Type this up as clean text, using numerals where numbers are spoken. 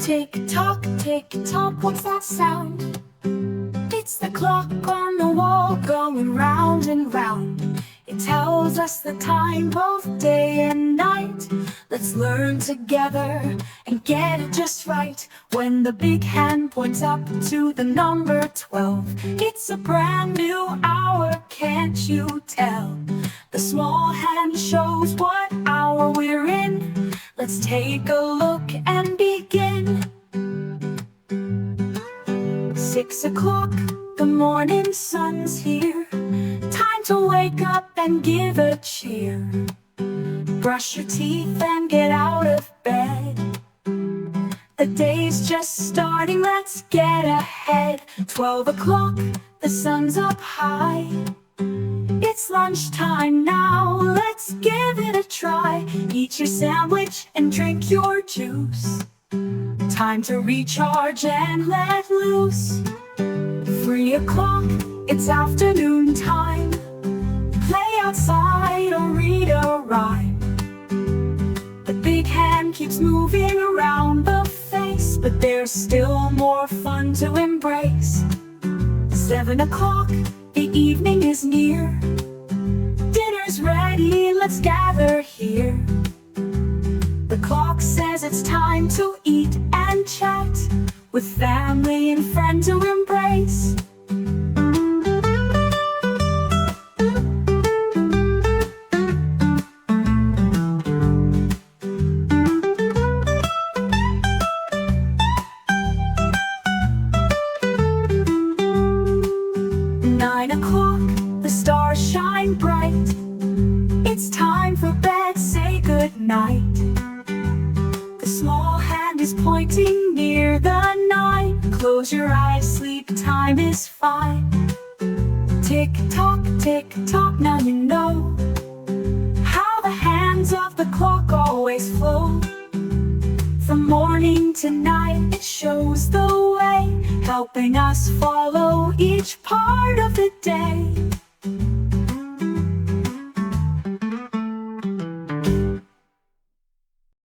Tick-tock, what's that sound? It's the clock on the wall going round and round. It tells us the time both day and night. Let's learn together and get it just right. When the big hand points up to the number 12, it's a brand new hour, can't you tell? The small hand shows what hour we're in. Let's take a look and begin. 6 o'clock, the morning sun's here. Time to wake up and give a cheer. Brush your teeth and get out of bed. The day's just starting, let's get ahead. 12 o'clock, the sun's up high. It's lunchtime now, let's give it a try. Eat your sandwich and drink your juice. Time to recharge and let loose. 3 o'clock, it's afternoon time. Play outside or read a rhyme. The big hand keeps moving around the face, but there's still more fun to embrace. 7 o'clock, the evening is near. Dinner's ready, let's gather here. The clock says it's time to eat and chat, with family and friends to embrace. 9 o'clock, the stars shine bright. It's time for bed, say good night. The small hand is pointing near the 9. Close your eyes, sleep time is fine. Tick-tock, tick-tock, now you know how the hands of the clock always flow. From morning to night, it shows the way, helping us follow each part of the